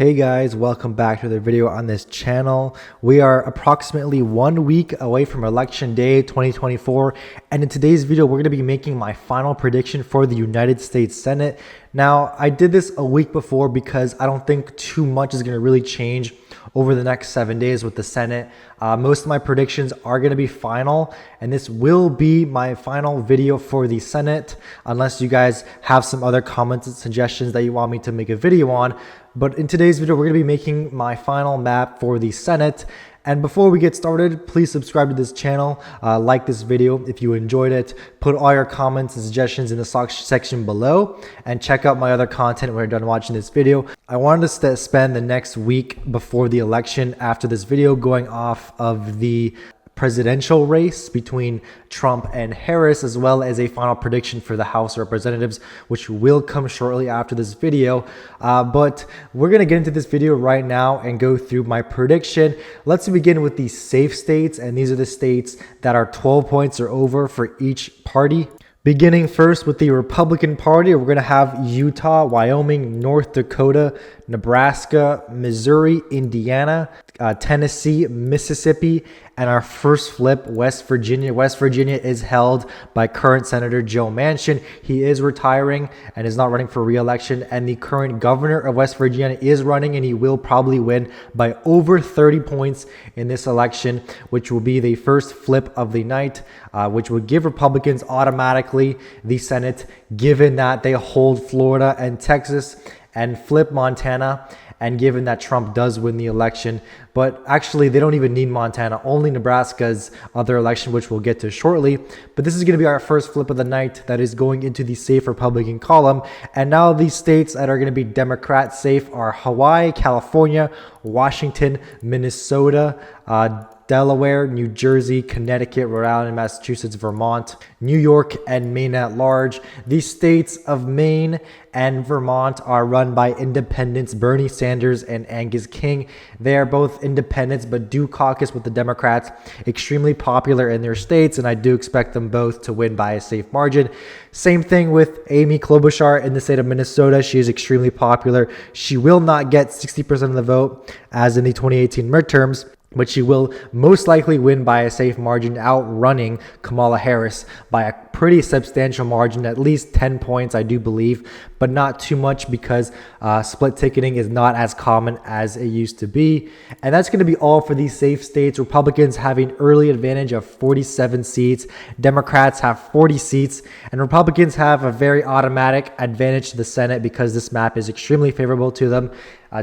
Hey guys, welcome back to another video on this channel. We are approximately 1 week away from election day 2024, and in today's video we're going to be making my final prediction for the United States Senate. Now, I did this a week before because I don't think too much is going to really change over the next 7 days with the Senate. Most of my predictions are going to be final, and this will be my final video for the Senate unless you guys have some other comments and suggestions that you want me to make a video on. But in today's video, we're going to be making my final map for the Senate. And before we get started, please subscribe to this channel, like this video if you enjoyed it, put all your comments and suggestions in the section below, and check out my other content when you're done watching this video. I wanted to spend the next week before the election after this video going off of the presidential race between Trump and Harris, as well as a final prediction for the House of Representatives, which will come shortly after this video. But we're going to get into this video right now and go through my prediction. Let's begin with the safe states, and these are the states that are 12 points or over for each party. Beginning first with the Republican Party, we're going to have Utah, Wyoming, North Dakota, Nebraska, Missouri, Indiana, Tennessee, Mississippi, and our first flip, West Virginia. West Virginia is held by current Senator Joe Manchin. He is retiring and is not running for re-election, and the current governor of West Virginia is running, and he will probably win by over 30 points in this election, which will be the first flip of the night, which would give Republicans automatically the Senate, given that they hold Florida and Texas and flip Montana, and given that Trump does win the election. But actually, they don't even need Montana, only Nebraska's other election, which we'll get to shortly. But this is going to be our first flip of the night that is going into the safe Republican column. And now these states that are going to be Democrat safe are Hawaii, California, Washington, Minnesota, Delaware, New Jersey, Connecticut, Rhode Island, Massachusetts, Vermont, New York, and Maine at large. These states of Maine and Vermont are run by independents Bernie Sanders and Angus King. They are both independents but do caucus with the Democrats, extremely popular in their states, and I do expect them both to win by a safe margin. Same thing with Amy Klobuchar in the state of Minnesota. She is extremely popular. She will not get 60% of the vote as in the 2018 midterms, but she will most likely win by a safe margin, outrunning Kamala Harris by a pretty substantial margin, at least 10 points, I do believe, but not too much because split ticketing is not as common as it used to be. And that's going to be all for these safe states. Republicans have an early advantage of 47 seats. Democrats have 40 seats, and Republicans have a very automatic advantage to the Senate because this map is extremely favorable to them.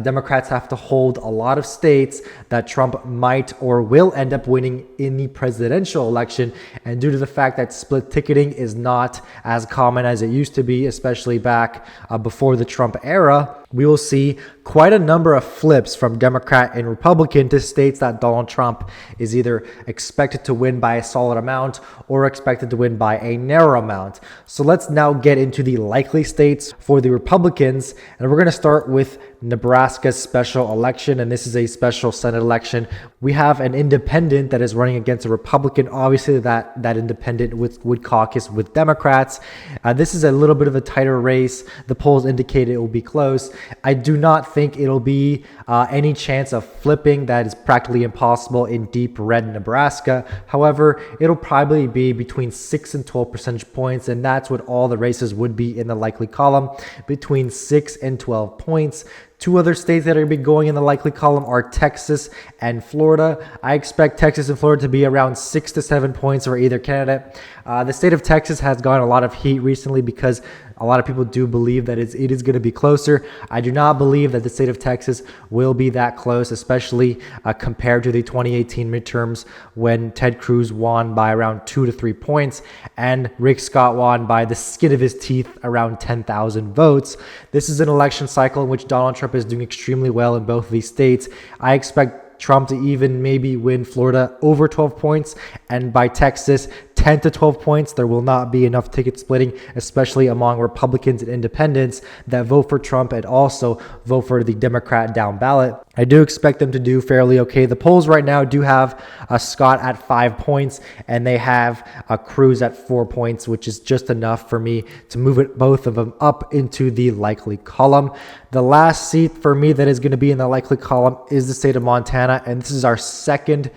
Democrats have to hold a lot of states that Trump might or will end up winning in the presidential election. And due to the fact that split ticketing is not as common as it used to be, especially back before the Trump era, we will see quite a number of flips from Democrat and Republican to states that Donald Trump is either expected to win by a solid amount or expected to win by a narrow amount. So let's now get into the likely states for the Republicans, and we're going to start with Nebraska's special election, and this is a special Senate election. We have an independent that is running against a Republican. Obviously, that independent would caucus with Democrats. This is a little bit of a tighter race. The polls indicate it will be close. I do not think it'll be any chance of flipping. That is practically impossible in deep red Nebraska. However, it'll probably be between 6 and 12 percentage points, and that's what all the races would be in the likely column, between 6 and 12 points. Two other states that are going to be going in the likely column are Texas and Florida. I expect Texas and Florida to be around 6 to 7 points for either candidate. The state of Texas has gotten a lot of heat recently because a lot of people do believe that it is going to be closer. I do not believe that the state of Texas will be that close, especially compared to the 2018 midterms when Ted Cruz won by around 2 to 3 points and Rick Scott won by the skin of his teeth around 10,000 votes. This is an election cycle in which Donald Trump is doing extremely well in both of these states. I expect Trump to even maybe win Florida over 12 points, and by Texas 10 to 12 points. There will not be enough ticket splitting, especially among Republicans and independents that vote for Trump and also vote for the Democrat down ballot. I do expect them to do fairly okay. The polls right now do have Scott at 5 points, and they have Cruz at 4 points, which is just enough for me to move both of them up into the likely column. The last seat for me that is going to be in the likely column is the state of Montana, and this is our second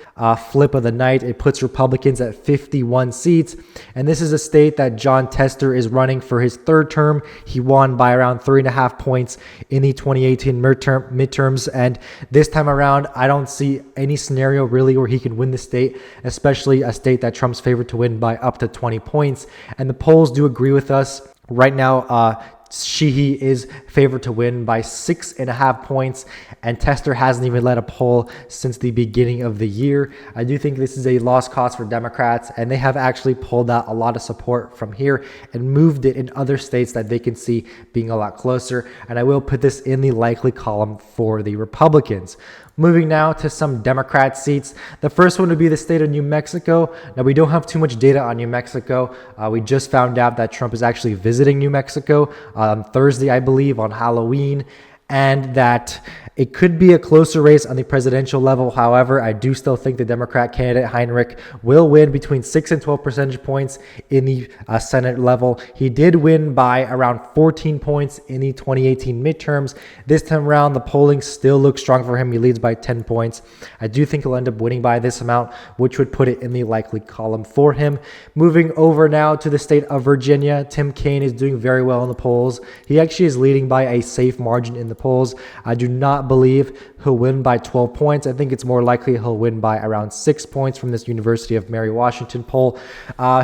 flip of the night. It puts Republicans at 51 seats, and this is a state that John Tester is running for his third term. He won by around 3.5 points in the 2018 midterms, and this time around, I don't see any scenario really where he can win the state, especially a state that Trump's favored to win by up to 20 points, and the polls do agree with us. Right now, Sheehy is favored to win by 6.5 points, and Tester hasn't even led a poll since the beginning of the year. I do think this is a lost cause for Democrats, and they have actually pulled out a lot of support from here and moved it in other states that they can see being a lot closer. And I will put this in the likely column for the Republicans. Moving now to some Democrat seats. The first one would be the state of New Mexico. Now, we don't have too much data on New Mexico. We just found out that Trump is actually visiting New Mexico on Thursday, I believe, on Halloween, and that it could be a closer race on the presidential level. However, I do still think the Democrat candidate Heinrich will win between 6 and 12 percentage points in the Senate level. He did win by around 14 points in the 2018 midterms. This time around, the polling still looks strong for him. He leads by 10 points. I do think he'll end up winning by this amount, which would put it in the likely column for him. Moving over now to the state of Virginia, Tim Kaine is doing very well in the polls. He actually is leading by a safe margin in the polls. I do not believe he'll win by 12 points. I think it's more likely he'll win by around 6 points from this University of Mary Washington poll.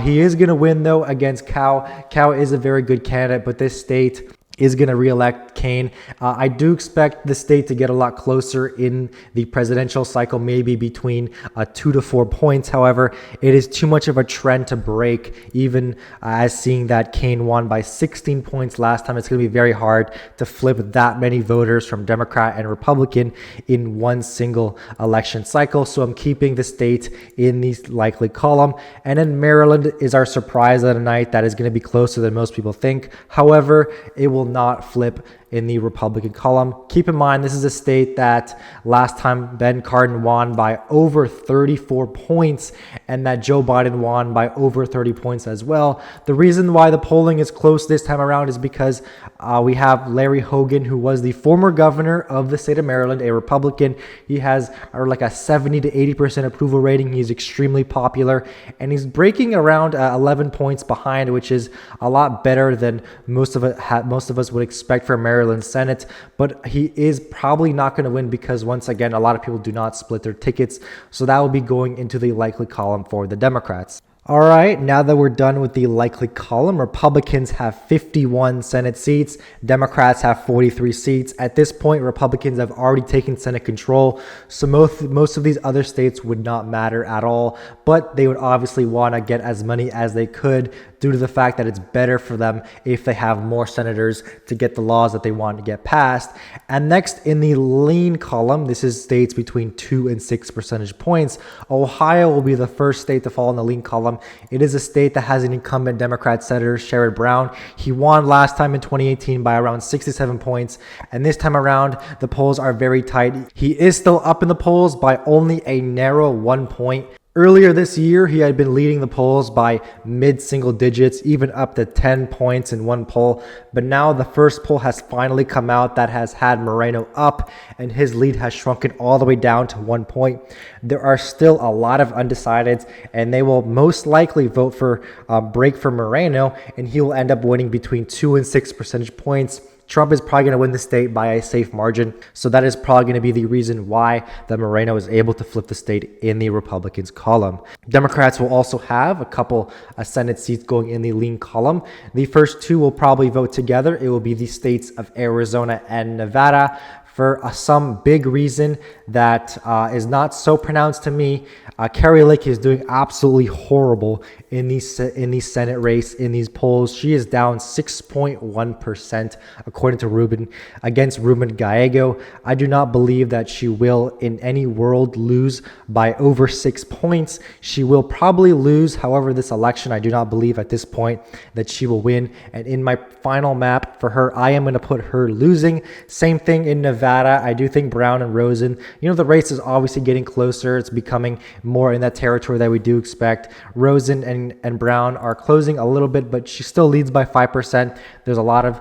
He is going to win, though, against Cow. Cow is a very good candidate, but this state is going to reelect Kaine. I do expect the state to get a lot closer in the presidential cycle, maybe between 2 to 4 points. However, it is too much of a trend to break, even as seeing that Kaine won by 16 points last time. It's going to be very hard to flip that many voters from Democrat and Republican in one single election cycle. So I'm keeping the state in the likely column. And then Maryland is our surprise of the night. That is going to be closer than most people think. However, it will not flip in the Republican column. Keep in mind, this is a state that last time Ben Cardin won by over 34 points, and that Joe Biden won by over 30 points as well. The reason why the polling is close this time around is because we have Larry Hogan, who was the former governor of the state of Maryland, a Republican. He has like a 70 to 80% approval rating. He's extremely popular, and he's breaking around 11 points behind, which is a lot better than most of us would expect for Maryland Senate. But he is probably not going to win because, once again, a lot of people do not split their tickets. So that will be going into the likely column for the Democrats. All right, now that we're done with the likely column, Republicans have 51 Senate seats. Democrats have 43 seats. At this point, Republicans have already taken Senate control, so most of these other states would not matter at all, but they would obviously want to get as many as they could due to the fact that it's better for them if they have more senators to get the laws that they want to get passed. And next in the lean column, this is states between 2 and 6 percentage points. Ohio will be the first state to fall in the lean column. It is a state that has an incumbent Democrat Senator, Sherrod Brown. He won last time in 2018 by around 67 points, and this time around, the polls are very tight. He is still up in the polls by only a narrow 1 point. Earlier this year, he had been leading the polls by mid-single digits, even up to 10 points in one poll. But now the first poll has finally come out that has had Moreno up, and his lead has shrunken all the way down to 1 point. There are still a lot of undecideds, and they will most likely vote for break for Moreno, and he will end up winning between 2 and 6 percentage points. Trump is probably going to win the state by a safe margin, so that is probably going to be the reason why that Moreno is able to flip the state in the Republicans column. Democrats will also have a couple Senate seats going in the lean column. The first two will probably vote together. It will be the states of Arizona and Nevada. For some big reason that is not so pronounced to me, Kari Lake is doing absolutely horrible in the Senate race in these polls. She is down 6.1% according to Ruben Gallego. I do not believe that she will in any world lose by over 6 points. She will probably lose. However, this election, I do not believe at this point that she will win. And in my final map for her, I am going to put her losing. Same thing in Nevada. I do think Brown and Rosen, the race is obviously getting closer. It's becoming more in that territory that we do expect. Rosen and Brown are closing a little bit, but she still leads by 5%. There's a lot of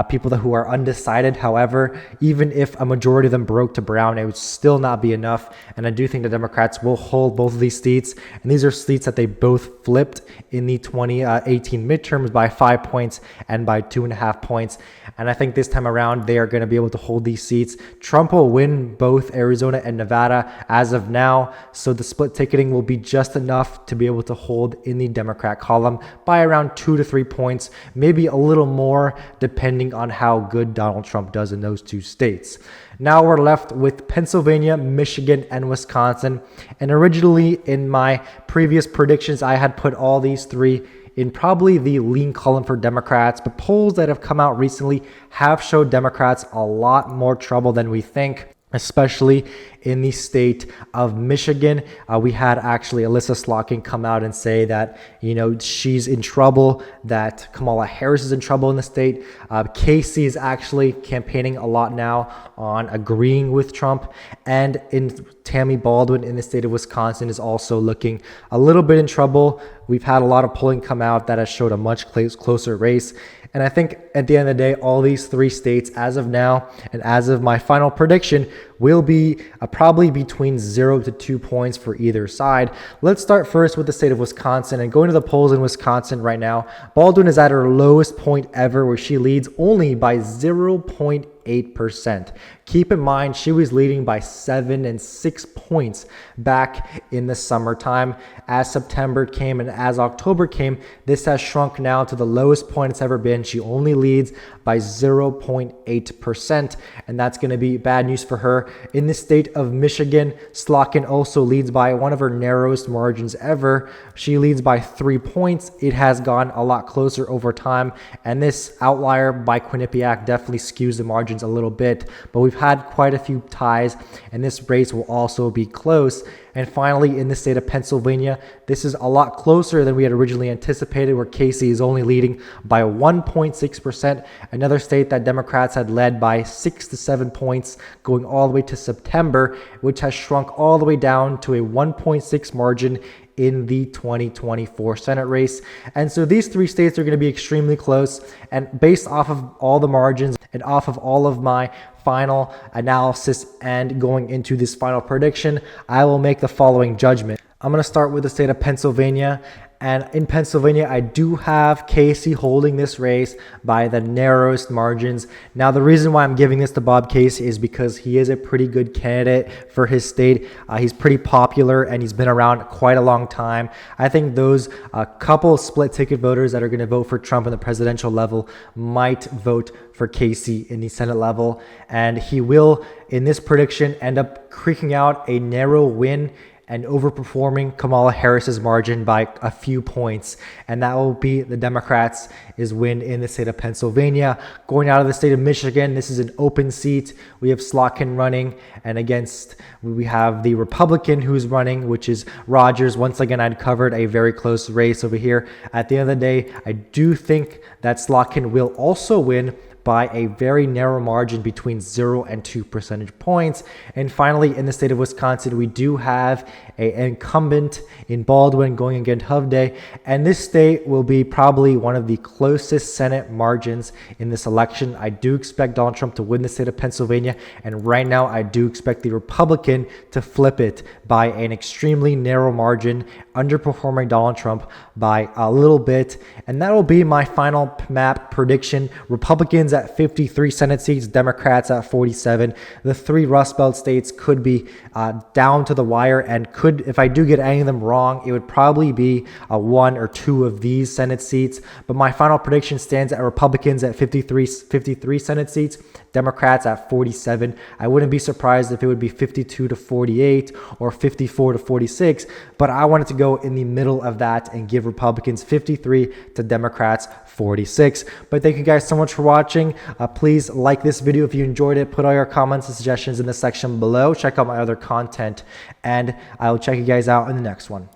people who are undecided. However, even if a majority of them broke to Brown, it would still not be enough. And I do think the Democrats will hold both of these seats. And these are seats that they both flipped in the 2018 midterms by 5 points and by 2.5 points. And I think this time around, they are going to be able to hold these seats. Trump will win both Arizona and Nevada as of now. So the split ticketing will be just enough to be able to hold in the Democrat column by around 2 to 3 points, maybe a little more, depending on how good Donald Trump does in those two states. Now we're left with Pennsylvania, Michigan, and Wisconsin. And originally in my previous predictions, I had put all these three in probably the lean column for Democrats, but polls that have come out recently have showed Democrats a lot more trouble than we think, especially in the state of Michigan. We had actually Alyssa Slotkin come out and say that, she's in trouble, that Kamala Harris is in trouble in the state. Casey is actually campaigning a lot now on agreeing with Trump. And Tammy Baldwin in the state of Wisconsin is also looking a little bit in trouble. We've had a lot of polling come out that has showed a much closer race. And I think at the end of the day, all these three states as of now and as of my final prediction will be probably between 0 to 2 points for either side. Let's start first with the state of Wisconsin, and going to the polls in Wisconsin right now, Baldwin is at her lowest point ever, where she leads only by 0.8%. Keep in mind, she was leading by 7 and 6 points back in the summertime. As September came and as October came, this has shrunk now to the lowest point it's ever been. She only leads by 0.8%, and that's going to be bad news for her. In the state of Michigan, Slotkin also leads by one of her narrowest margins ever. She leads by 3 points. It has gone a lot closer over time, and this outlier by Quinnipiac definitely skews the margins a little bit, but we've had quite a few ties, and this race will also be close. And finally, in the state of Pennsylvania, this is a lot closer than we had originally anticipated, where Casey is only leading by 1.6%. Another state that Democrats had led by 6 to 7 points going all the way to September, which has shrunk all the way down to a 1.6 margin in the 2024 Senate race. And so these three states are going to be extremely close. And based off of all the margins and off of all of my final analysis and going into this final prediction, I will make the following judgment. I'm going to start with the state of Pennsylvania. And in Pennsylvania, I do have Casey holding this race by the narrowest margins. Now, the reason why I'm giving this to Bob Casey is because he is a pretty good candidate for his state. He's pretty popular and he's been around quite a long time. I think those couple split ticket voters that are going to vote for Trump in the presidential level might vote for Casey in the Senate level. And he will, in this prediction, end up creaking out a narrow win and overperforming Kamala Harris's margin by a few points. And that will be the Democrats' win in the state of Pennsylvania. Going out of the state of Michigan, this is an open seat. We have Slotkin running, and against we have the Republican who's running, which is Rogers. Once again, I'd covered a very close race over here. At the end of the day, I do think that Slotkin will also win by a very narrow margin between 0 and 2 percentage points. And finally, in the state of Wisconsin, we do have an incumbent in Baldwin going against Hovde, and this state will be probably one of the closest Senate margins in this election. I do expect Donald Trump to win the state of Pennsylvania, and right now I do expect the Republican to flip it by an extremely narrow margin, underperforming Donald Trump by a little bit. And that will be my final map prediction. Republicans Republicans at 53 Senate seats, Democrats at 47. The 3 Rust Belt states could be down to the wire, and could, if I do get any of them wrong, it would probably be 1 or 2 of these Senate seats. But my final prediction stands at Republicans at 53 Senate seats, Democrats at 47. I wouldn't be surprised if it would be 52 to 48 or 54 to 46, but I wanted to go in the middle of that and give Republicans 53 to Democrats 46. But thank you guys so much for watching. Please like this video if you enjoyed it. Put all your comments and suggestions in the section below. Check out my other content, and I'll check you guys out in the next one.